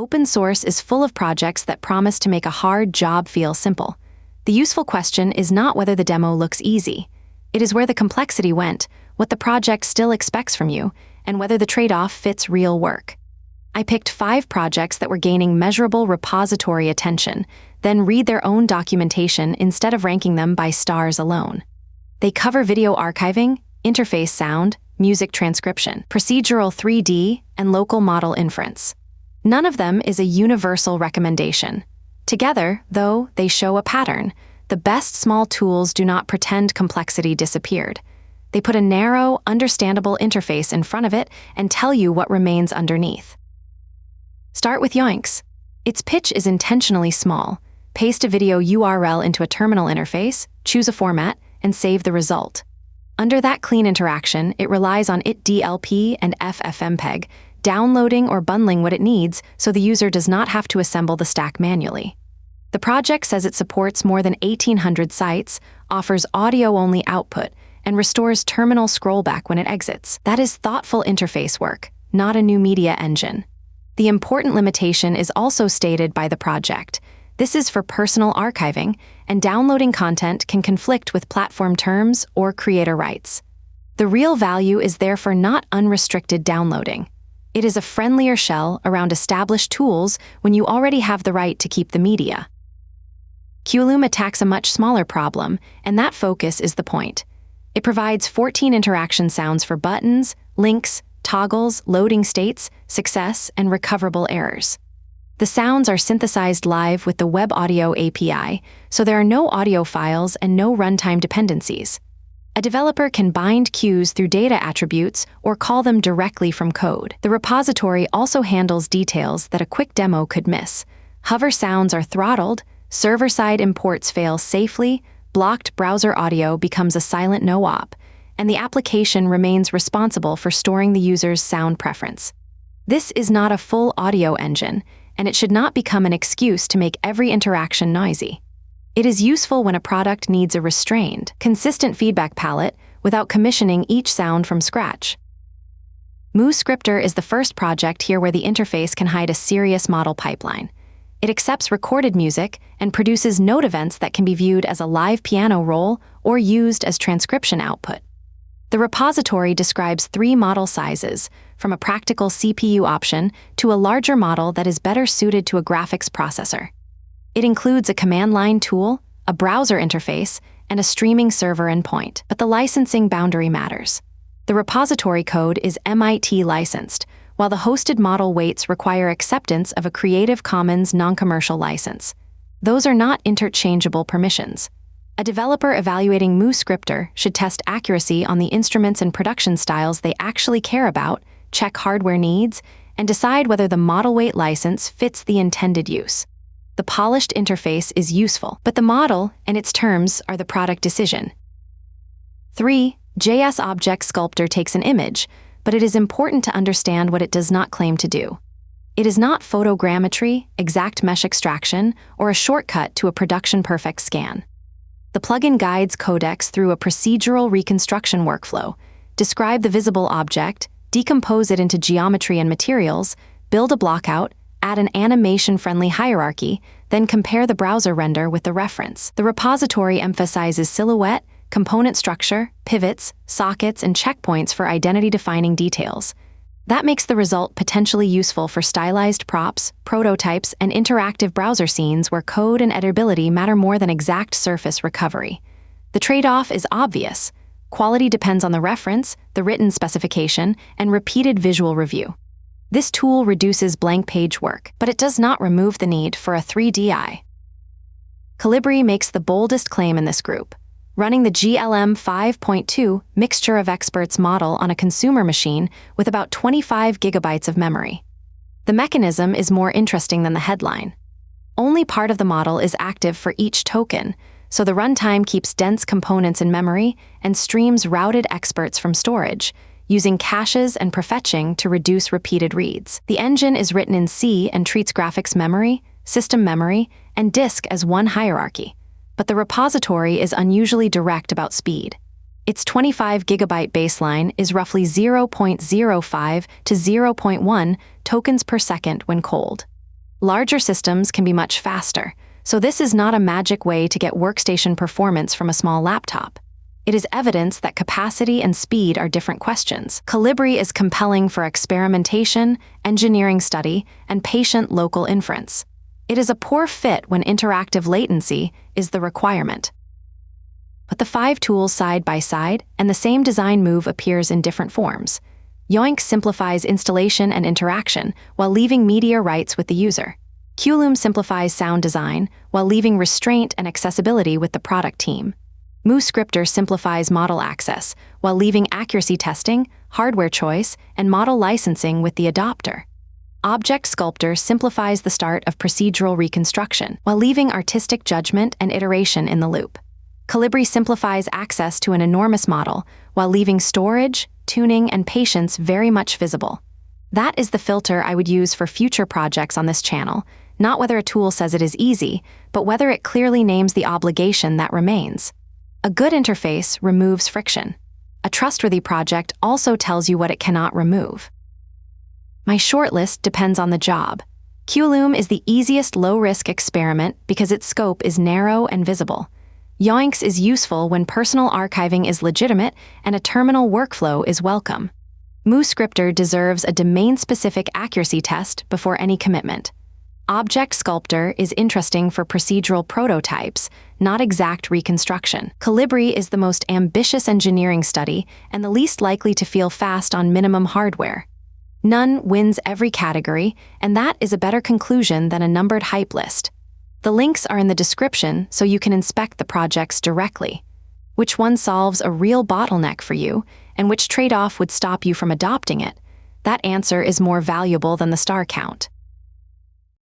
Open source is full of projects that promise to make a hard job feel simple. The useful question is not whether the demo looks easy. It is where the complexity went, what the project still expects from you, and whether the trade-off fits real work. I picked 5 projects that were gaining measurable repository attention, then read their own documentation instead of ranking them by stars alone. They cover video archiving, interface sound, music transcription, procedural 3D, and local model inference. None of them is a universal recommendation. Together, though, they show a pattern. The best small tools do not pretend complexity disappeared. They put a narrow, understandable interface in front of it and tell you what remains underneath. Start with Yoinks. Its pitch is intentionally small. Paste a video URL into a terminal interface, choose a format, and save the result. Under that clean interaction, it relies on itDLP and FFmpeg, downloading or bundling what it needs so the user does not have to assemble the stack manually. The project says it supports more than 1,800 sites, offers audio-only output, and restores terminal scrollback when it exits. That is thoughtful interface work, not a new media engine. The important limitation is also stated by the project. This is for personal archiving, and downloading content can conflict with platform terms or creator rights. The real value is therefore not unrestricted downloading. It is a friendlier shell around established tools when you already have the right to keep the media. Cuelume attacks a much smaller problem, and that focus is the point. It provides 14 interaction sounds for buttons, links, toggles, loading states, success, and recoverable errors. The sounds are synthesized live with the Web Audio API, so there are no audio files and no runtime dependencies. A developer can bind cues through data attributes or call them directly from code. The repository also handles details that a quick demo could miss. Hover sounds are throttled, server-side imports fail safely, blocked browser audio becomes a silent no-op, and the application remains responsible for storing the user's sound preference. This is not a full audio engine, and it should not become an excuse to make every interaction noisy. It is useful when a product needs a restrained, consistent feedback palette without commissioning each sound from scratch. MuScriptor is the first project here where the interface can hide a serious model pipeline. It accepts recorded music and produces note events that can be viewed as a live piano roll or used as transcription output. The repository describes 3 model sizes, from a practical CPU option to a larger model that is better suited to a graphics processor. It includes a command line tool, a browser interface, and a streaming server endpoint. But the licensing boundary matters. The repository code is MIT licensed, while the hosted model weights require acceptance of a Creative Commons non-commercial license. Those are not interchangeable permissions. A developer evaluating MuScriptor should test accuracy on the instruments and production styles they actually care about, check hardware needs, and decide whether the model weight license fits the intended use. The polished interface is useful, but the model and its terms are the product decision. 3. JS Object Sculptor takes an image, but it is important to understand what it does not claim to do. It is not photogrammetry, exact mesh extraction, or a shortcut to a production-perfect scan. The plugin guides codecs through a procedural reconstruction workflow, describe the visible object, decompose it into geometry and materials, build a blockout, add an animation-friendly hierarchy, then compare the browser render with the reference. The repository emphasizes silhouette, component structure, pivots, sockets, and checkpoints for identity-defining details. That makes the result potentially useful for stylized props, prototypes, and interactive browser scenes where code and editability matter more than exact surface recovery. The trade-off is obvious. Quality depends on the reference, the written specification, and repeated visual review. This tool reduces blank page work, but it does not remove the need for a 3D eye. Colibri makes the boldest claim in this group. Running the GLM 5.2 Mixture of Experts model on a consumer machine with about 25 gigabytes of memory. The mechanism is more interesting than the headline. Only part of the model is active for each token, so the runtime keeps dense components in memory and streams routed experts from storage, using caches and prefetching to reduce repeated reads. The engine is written in C and treats graphics memory, system memory, and disk as one hierarchy. But the repository is unusually direct about speed. Its 25 gigabyte baseline is roughly 0.05 to 0.1 tokens per second when cold. Larger systems can be much faster, so this is not a magic way to get workstation performance from a small laptop. It is evidence that capacity and speed are different questions. Colibri is compelling for experimentation, engineering study, and patient local inference. It is a poor fit when interactive latency is the requirement. Put the 5 tools side by side, and the same design move appears in different forms. Yoinks simplifies installation and interaction while leaving media rights with the user. Cuelume simplifies sound design while leaving restraint and accessibility with the product team. MuScriptor simplifies model access while leaving accuracy testing, hardware choice, and model licensing with the adopter. Sculptor simplifies the start of procedural reconstruction while leaving artistic judgment and iteration in the loop. Colibri simplifies access to an enormous model while leaving storage, tuning, and patience very much visible. That is the filter I would use for future projects on this channel, not whether a tool says it is easy, but whether it clearly names the obligation that remains. A good interface removes friction. A trustworthy project also tells you what it cannot remove. My shortlist depends on the job. Cuelume is the easiest low-risk experiment because its scope is narrow and visible. Yoinks is useful when personal archiving is legitimate and a terminal workflow is welcome. MuScriptor deserves a domain-specific accuracy test before any commitment. Sculptor is interesting for procedural prototypes, not exact reconstruction. Colibri is the most ambitious engineering study and the least likely to feel fast on minimum hardware. None wins every category, and that is a better conclusion than a numbered hype list. The links are in the description so you can inspect the projects directly. Which one solves a real bottleneck for you, and which trade-off would stop you from adopting it? That answer is more valuable than the star count.